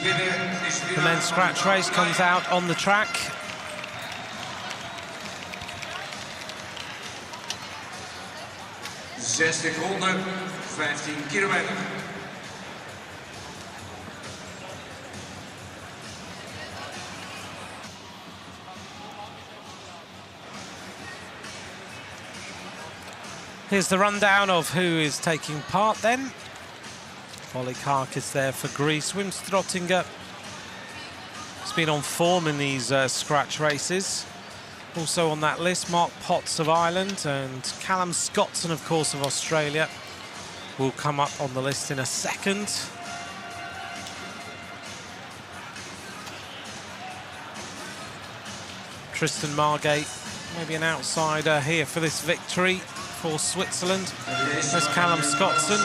The men's scratch race comes out on the track. Zesde ronde, 15 kilometer. Here's the rundown of who is taking part then. Polikakis there for Greece. Wim Strottinger has been on form in these scratch races. Also on that list, Mark Potts of Ireland and Callum Scotson, of course, of Australia, will come up on the list in a second. Tristan Margate, maybe an outsider here for this victory for Switzerland. There's Callum Scotson,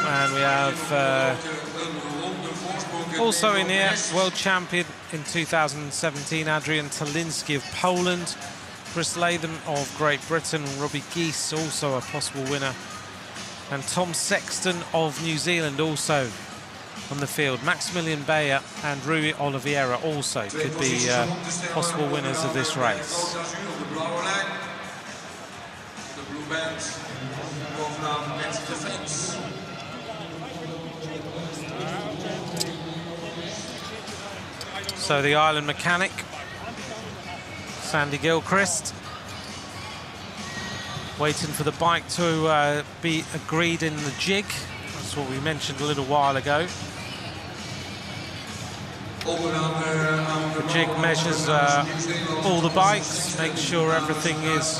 and we have also in here, world champion in 2017, Adrian Taliński of Poland, Chris Latham of Great Britain, Robbie Geese, also a possible winner, and Tom Sexton of New Zealand also on the field. Maximilian Bayer and Rui Oliveira also could be possible winners of this race. So the Ireland mechanic, Sandy Gilchrist, waiting for the bike to be agreed in the jig. That's what we mentioned a little while ago. The jig measures all the bikes, makes sure everything is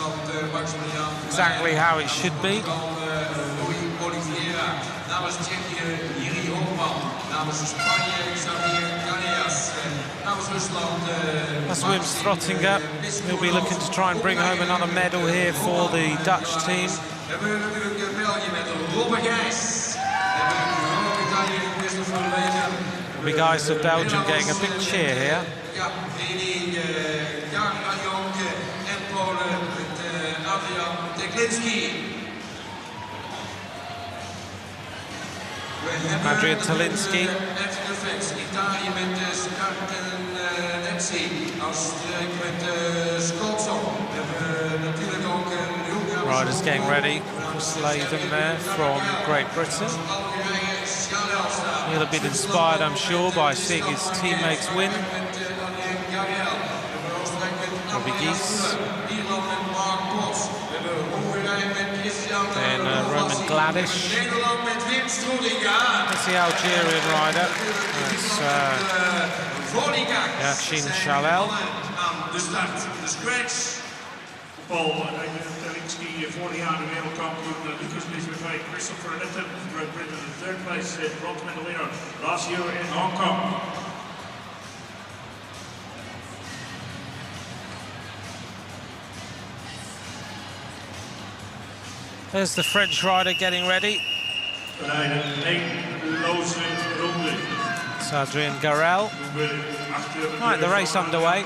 exactly how it should be. That's Wim Strottinger. He'll be looking to try and bring home another medal here for the Dutch team. The guys of Belgium getting a big cheer here. Adrian Taliński. Riders getting ready. Chris Latham there from Great Britain. He'll have been inspired, I'm sure, by seeing his teammates win. Robbie Geese. Then Roman Gladish. That's the Algerian rider. That's Yacine Chalel. Paul Taliński, 40-jaar wereldkampioen. Lucas Lisbeth, Christopher Litton, Great Britain in third place, bronze medal winner last year in Hong Kong. There's the French rider getting ready. It's Adrien Garel. Right, the race underway.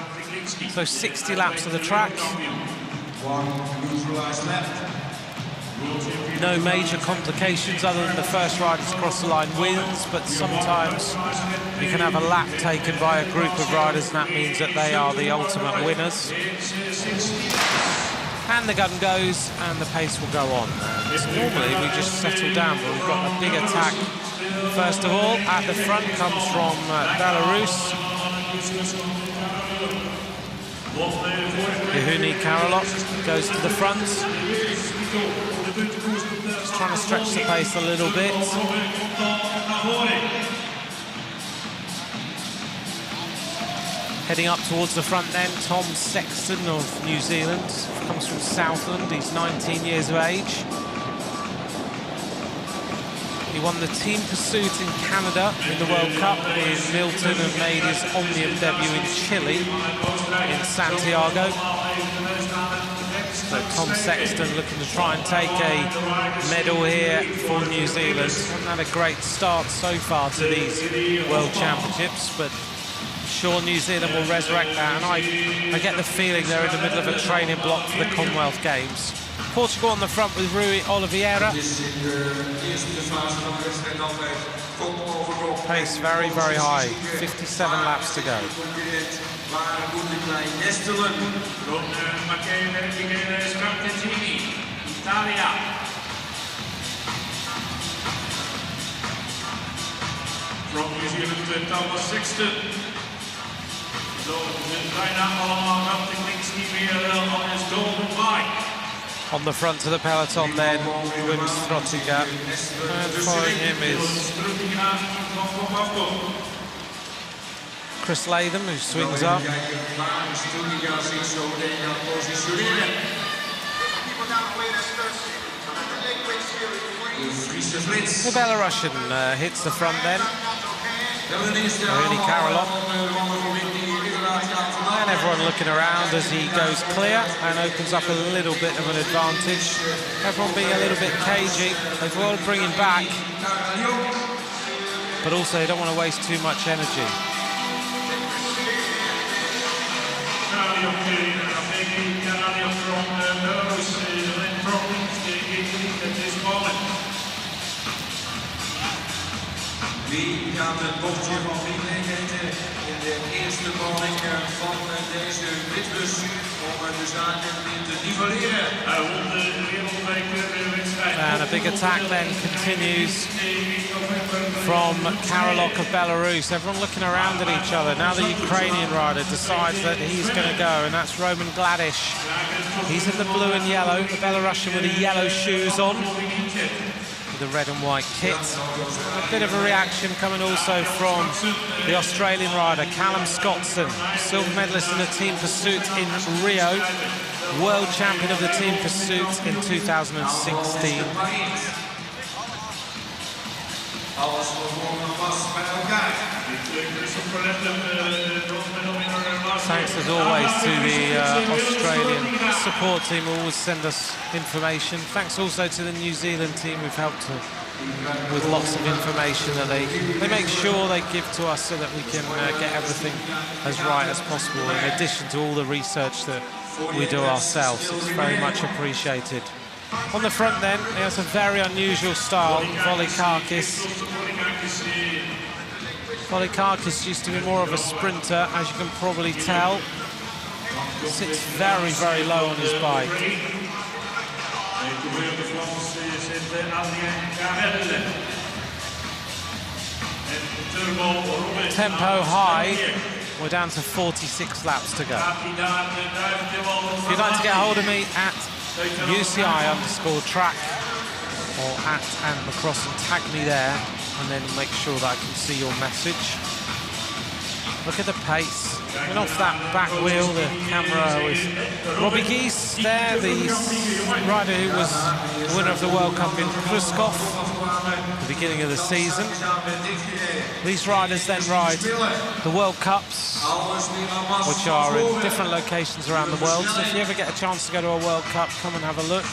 So 60 laps of the track. No major complications other than the first riders across the line wins, but sometimes you can have a lap taken by a group of riders and that means that they are the ultimate winners. And the gun goes and the pace will go on. And normally we just settle down, but we've got a big attack. First of all, at the front comes from Belarus. Yauheni KARALIOK goes to the front. Just trying to stretch the pace a little bit. Heading up towards the front then, Tom Sexton of New Zealand. Comes from Southland, he's 19 years of age. He won the team pursuit in Canada in the World Cup in Milton and made his Omnium debut in Chile, in Santiago. So Tom Sexton looking to try and take a medal here for New Zealand. Hasn't had a great start so far to these World Championships, but sure New Zealand will resurrect that, and I get the feeling they're in the middle of a training block for the Commonwealth Games. Portugal on the front with Rui Oliveira. Pace very, very high. 57 laps to go. From New Zealand, Thomas Sexton. Zo, bijna allemaal wel de klinkskie weer on his golden bike. On the front of the peloton then, Wim Strottinger. And following him is Chris Latham, who swings up. The Belarusian hits the front then. Only KARALIOK. And everyone looking around as he goes clear and opens up a little bit of an advantage. Everyone being a little bit cagey. They will bring him back, but also they don't want to waste too much energy. Wie gaat het bochtje van wie meegeven in de eerste boarding van deze ritbus om de zaken weer te nivelleren? And a big attack then continues from KARALIOK of Belarus. Everyone looking around at each other. Now the Ukrainian rider decides that he's going to go, and that's Roman Gladish. He's in the blue and yellow, the Belarusian with the yellow shoes on. The red and white kit. A bit of a reaction coming also from the Australian rider, Callum Scotson, silver medalist in the team pursuit in Rio, world champion of the team pursuit in 2016. Thanks as always to the Australian support team who always send us information. Thanks also to the New Zealand team who've helped with lots of information that they make sure they give to us so that we can get everything as right as possible, in addition to all the research that we do ourselves. It's very much appreciated. On the front then, he has a very unusual style, Volikakis. Volikakis used to be more of a sprinter, as you can probably tell. Sits very, very low on his bike. Tempo high. We're down to 46 laps to go. If you'd like to get hold of me at UCI_track or at and Macross and tag me there, and then make sure that I can see your message. Look at the pace. And off that back wheel, the camera was Robbie Geese there, the rider who was winner of the World Cup in Pruskov at the beginning of the season. These riders then ride the World Cups, which are in different locations around the world. So if you ever get a chance to go to a World Cup, come and have a look.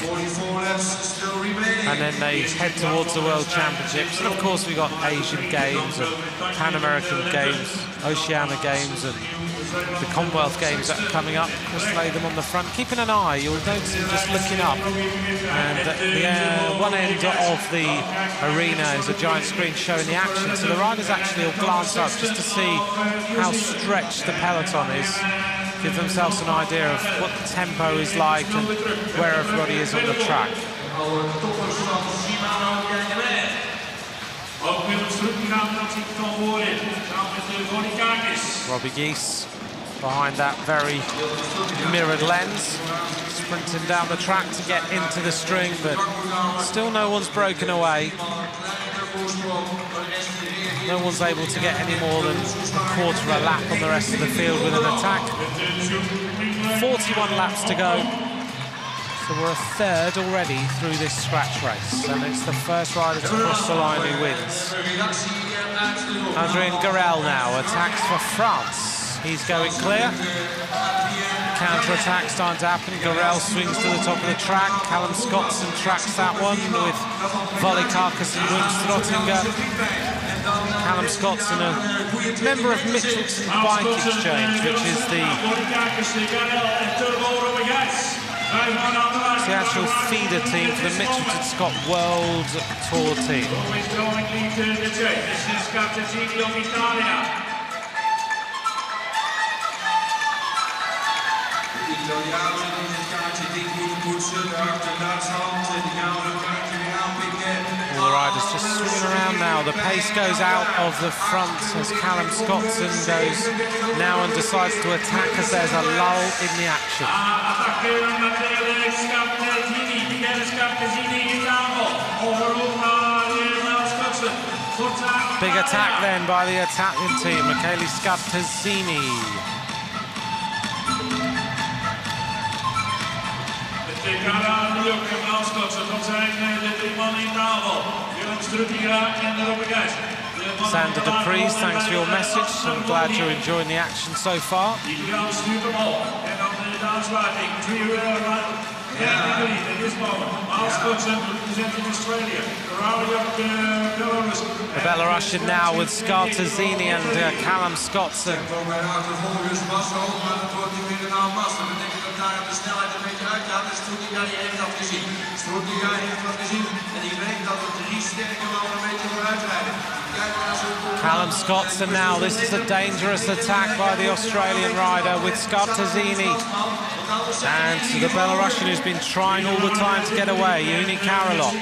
And then they head towards the World Championships. And of course we've got Asian Games and Pan American Games, Oceania Games, and the Commonwealth Games that are coming up. Just lay them on the front, keeping an eye. You'll notice him just looking up, and at the one end of the arena is a giant screen showing the action, so the riders actually will glance up just to see how stretched the peloton is, give themselves an idea of what the tempo is like and where everybody is on the track. Robbie Geese behind that very mirrored lens, sprinting down the track to get into the string, but still no one's broken away. No one's able to get any more than a quarter of a lap on the rest of the field with an attack. 41 laps to go. So we're a third already through this scratch race, and it's the first rider to cross the line who wins. Adrien Garel now attacks for France. He's going clear. Counter-attack starting to happen. Garel swings to the top of the track. Callum Scotson tracks that one with Volikakis and Wim Strottinger. Callum Scotson, a member of Mitchelton Bike Exchange, which is the It's the actual feeder team for the Mitchelton Scott World Tour team. This is SCARTEZZINI of Italia. Italianen in het kaartje dik moeten poetsen. Daarachter Duitsland, die gaan we een kaartje weer aanpikken. All the riders just swinging around now. The pace goes out of the front as Callum Scotson goes now and decides to attack as there's a lull in the action. Big attack then by the Italian team, Michele SCARTEZZINI. KARALIOK Yauheni, dat zijn de drie mannen in tafel. En Robbie Geis. Sander de Vries, thanks for your message. I'm glad you're enjoying the action so far. Die stuurt hem op. En dan de aansluiting. 3 uur at this moment. SCOTSON representing Australia. KARALIOK Belarus. The Belarusian now with SCARTEZZINI and Callum Scotson. Callum Scotson now, this is a dangerous attack by the Australian rider with SCARTEZZINI and the Belarusian who's been trying all the time to get away, KARALIOK.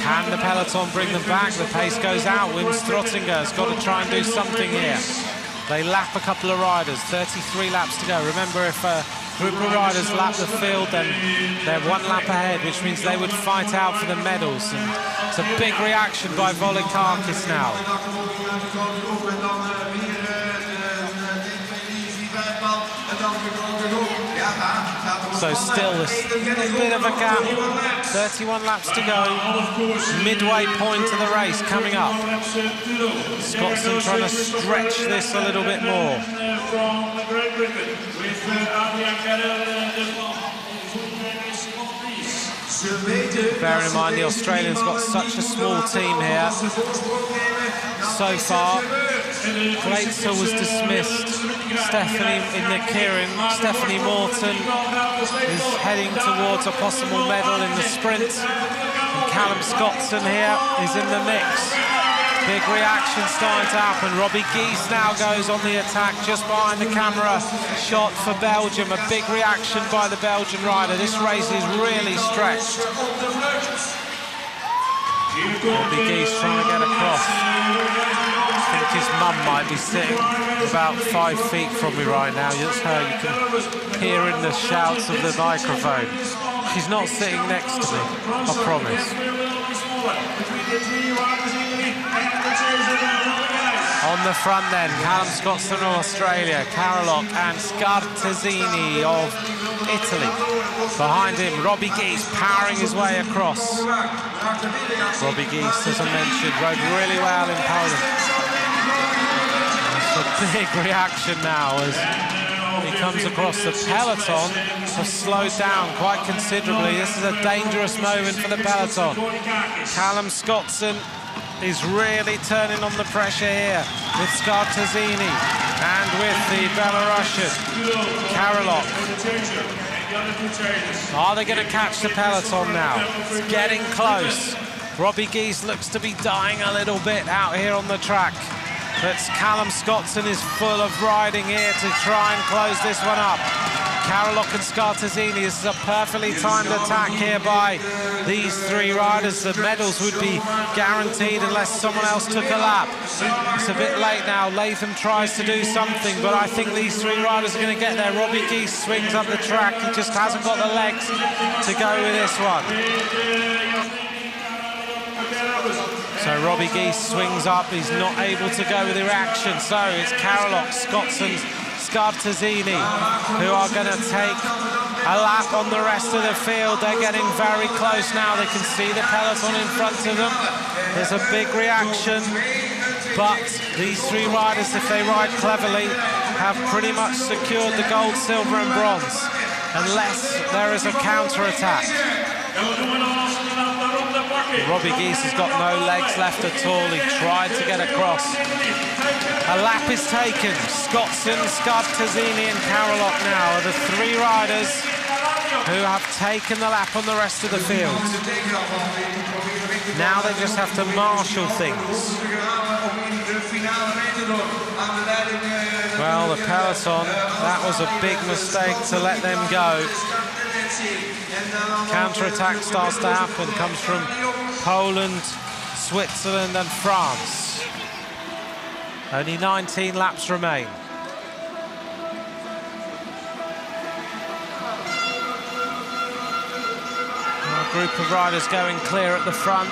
Can the peloton bring them back? The pace goes out. Wim Strottinger has got to try and do something here. They lap a couple of riders, 33 laps to go. Remember, if a group of riders lap the field, then they're 1 lap ahead, which means they would fight out for the medals. And it's a big reaction by Volikakis now. So still a bit of a gap, 31 laps to go, midway point of the race coming up. Scotson trying to stretch this a little bit more. Bearing in mind the Australians got such a small team here so far. Gleitzel was dismissed. Stephanie Morton is heading towards a possible medal in the sprint. And Callum Scotson here is in the mix. Big reaction starting to happen. Robbie Geese now goes on the attack just behind the camera shot for Belgium. A big reaction by the Belgian rider. This race is really stretched. Robbie Geese trying to get across. I think his mum might be sitting about 5 feet from me right now. That's her, you can hear in the shouts of the microphone. She's not sitting next to me, I promise. On the front then, Callum Scotson of Australia, KARALIOK and SCARTEZZINI of Italy. Behind him, Robbie Geese powering his way across. Robbie Geese, as I mentioned, rode really well in Poland. It's a big reaction now as he comes across. The peloton have slowed down quite considerably. This is a dangerous moment for the peloton. Callum Scotson is really turning on the pressure here with SCARTEZZINI and with the Belarusian KARALIOK. Are they going to catch the peloton now? It's getting close. Robbie Geese looks to be dying a little bit out here on the track. But Callum Scotson is full of riding here to try and close this one up. KARALIOK and SCARTEZZINI, this is a perfectly timed attack here by these 3 riders. The medals would be guaranteed unless someone else took a lap. It's a bit late now. Latham tries to do something, but I think these 3 riders are going to get there. Robbie Geese swings up the track. He just hasn't got the legs to go with this one. So Robbie Geese swings up. He's not able to go with the reaction. So it's KARALIOK, Scotson, SCARTEZZINI who are going to take a lap on the rest of the field. They're getting very close now. They can see the peloton in front of them. There's a big reaction, but these 3 riders, if they ride cleverly, have pretty much secured the gold, silver and bronze, unless there is a counter-attack. Robbie Geese has got no legs left at all. He tried to get across. A lap is taken. Scotson, SCARTEZZINI and KARALIOK now are the three riders who have taken the lap on the rest of the field. Now they just have to marshal things. Well, the peloton, that was a big mistake to let them go. Counter-attack starts to happen, comes from Poland, Switzerland and France. Only 19 laps remain. A group of riders going clear at the front.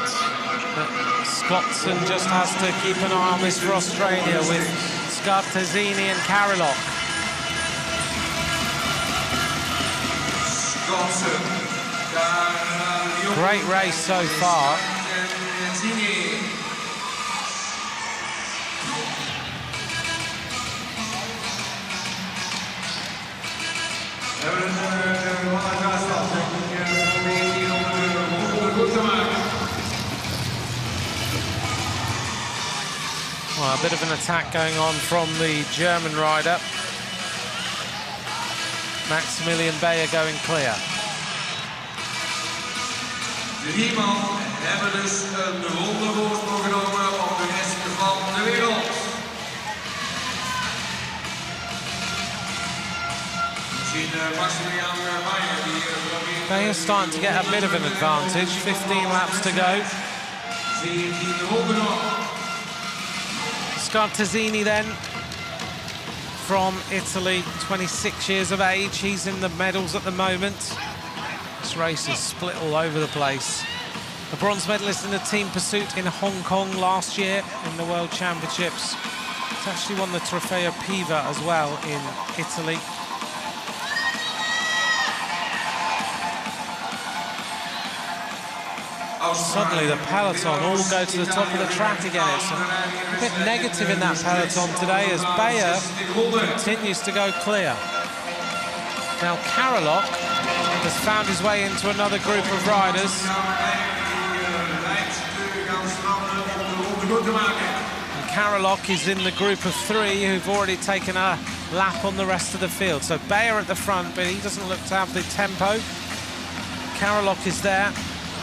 But Scotson just has to keep an eye on this for Australia with SCARTEZZINI and KARALIOK. Great race so far. Well, a bit of an attack going on from the German rider. Maximilian Beyer going clear. De Riemann hebben dus een ronde voorsprong genomen op de rest van de wereld. Beyer's starting to get a bit of an advantage. 15 laps to go. SCARTEZZINI then, from Italy, 26 years of age. He's in the medals at the moment. This race is split all over the place. A bronze medalist in the team pursuit in Hong Kong last year in the World Championships. He's actually won the Trofeo Piva as well in Italy. Suddenly the peloton all go to the top of the track again. It's a bit negative in that peloton today as Beyer continues to go clear. Now KARALIOK has found his way into another group of riders. And KARALIOK is in the group of three who've already taken a lap on the rest of the field. So Beyer at the front, but he doesn't look to have the tempo. KARALIOK is there.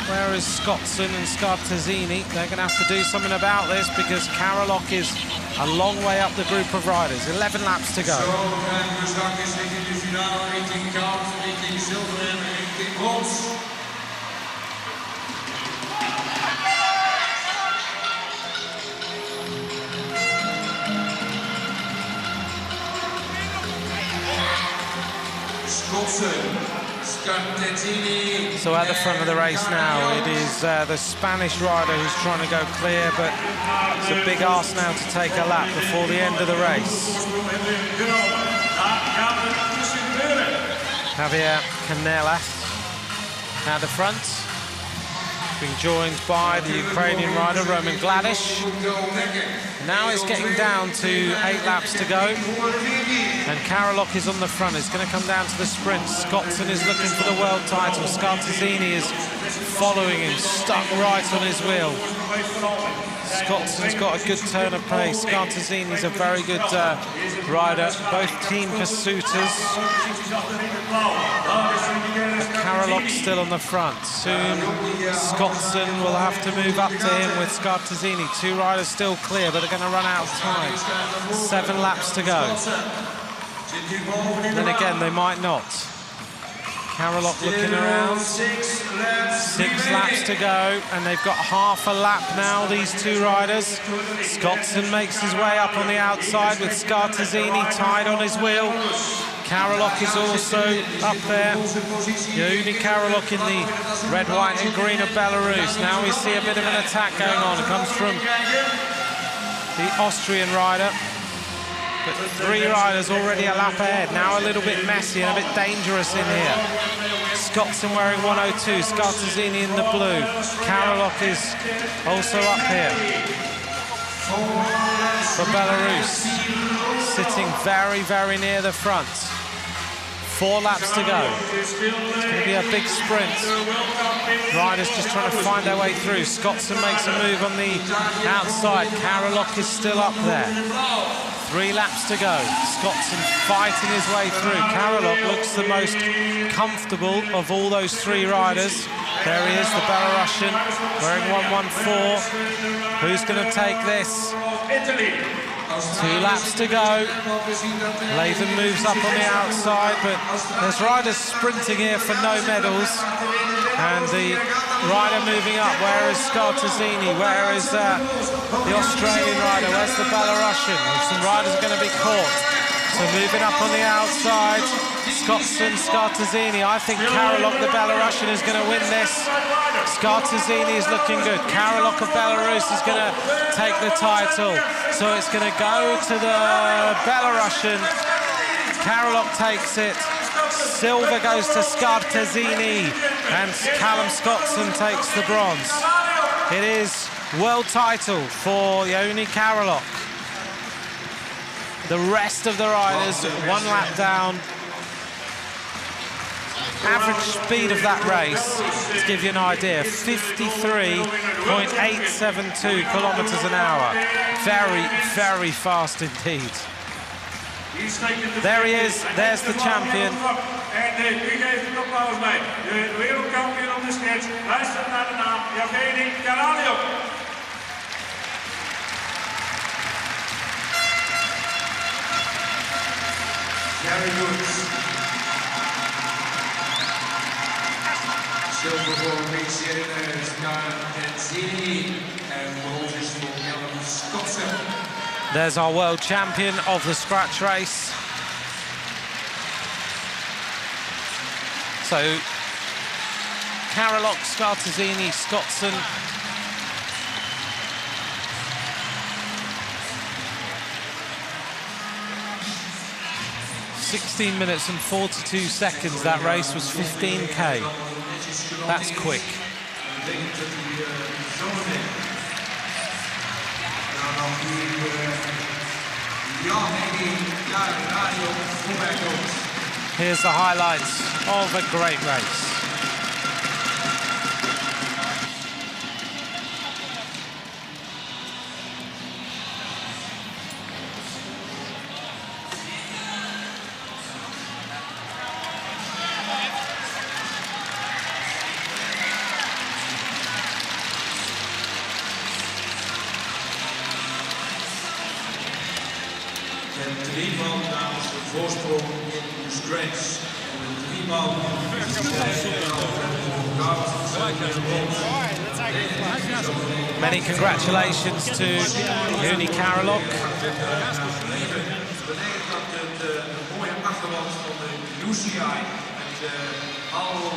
Whereas Scotson and SCARTEZZINI, they're going to have to do something about this because KARALIOK is a long way up the group of riders. 11 laps to go. So at the front of the race now, it is the Spanish rider who's trying to go clear, but it's a big ask now to take a lap before the end of the race. Javier Canellas at the front, being joined by the Ukrainian rider Roman Gladish. Now it's getting down to 8 laps to go, and KARALIOK is on the front. It's going to come down to the sprint. Scotson is looking for the world title. SCARTEZZINI is following him, stuck right on his wheel. Scotson's got a good turn of pace. SCARTEZZINI's a very good rider, both team pursuiters. KARALIOK's still on the front. Soon Scotson will have to move up to him with SCARTEZZINI. Two riders still clear, but they're going to run out of time. 7 laps to go. Then again, they might not. KARALIOK looking around. 6 laps to go, and they've got half a lap now, these two riders. Scotson makes his way up on the outside with SCARTEZZINI tied on his wheel. KARALIOK is also up there. Yauheni KARALIOK in the red, white and green of Belarus. Now we see a bit of an attack going on. It comes from the Austrian rider. But 3 riders already a lap ahead. Now a little bit messy and a bit dangerous in here. Scotson wearing 102, SCARTEZZINI in the blue. KARALIOK is also up here for Belarus, sitting very, very near the front. 4 laps to go. It's going to be a big sprint. Riders just trying to find their way through. Scotson makes a move on the outside. KARALIOK is still up there. 3 laps to go. Scotson fighting his way through. KARALIOK looks the most comfortable of all those 3 riders. There he is, the Belarusian, wearing 114. Who's going to take this? 2 laps to go. Latham moves up on the outside, but there's riders sprinting here for no medals. And the rider moving up, where is SCARTEZZINI? Where is the Australian rider? Where's the Belarusian? Some riders are going to be caught. So moving up on the outside, SCOTSON, SCARTEZZINI. I think KARALIOK, the Belarusian, is going to win this. SCARTEZZINI is looking good. KARALIOK of Belarus is going to take the title. So it's going to go to the Belarusian. KARALIOK takes it. Silver goes to SCARTEZZINI. And Callum Scotson takes the bronze. It is world title for Yauheni KARALIOK. The rest of the riders 1 lap down. Average speed of that race, to give you an idea, 53.872 kilometers an hour. Very, very fast indeed. There he is, there's the champion. En wie geeft het applaus mee? De wereldkampioen op de sketch. Luister naar de naam Yauheni KARALIOK. Very good. Silver voor Michele, SCARTEZZINI, and bronze is voor Callum Scotson. There's our world champion of the scratch race. So, KARALIOK, SCARTEZZINI, Scotson. "16 minutes and 42 seconds, that race was 15K. That's quick. Here's the highlights of a great race. En 3 man namens de voorsprong in de stretch. En 3 man Many congratulations to Yauheni KARALIOK. Het mooie achterland van de UCI. Met alle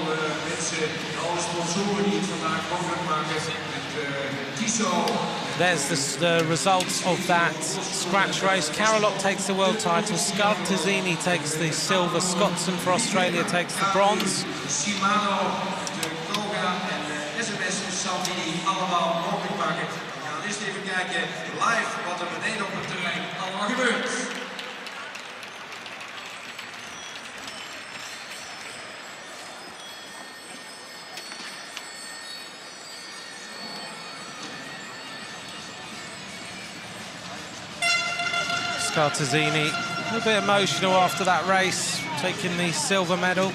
mensen, alle sponsoren die het vandaag mogelijk maken. Met Tiso. There's the results of that scratch race. KARALIOK takes the world title. SCARTEZZINI takes the silver. Scotson for Australia takes the bronze. Shimano, de Koga en SMS Salvini allemaal mogelijk maken. We gaan eerst even kijken live wat er beneden op het terrein allemaal gebeurt. SCARTEZZINI, a bit emotional after that race, taking the silver medal.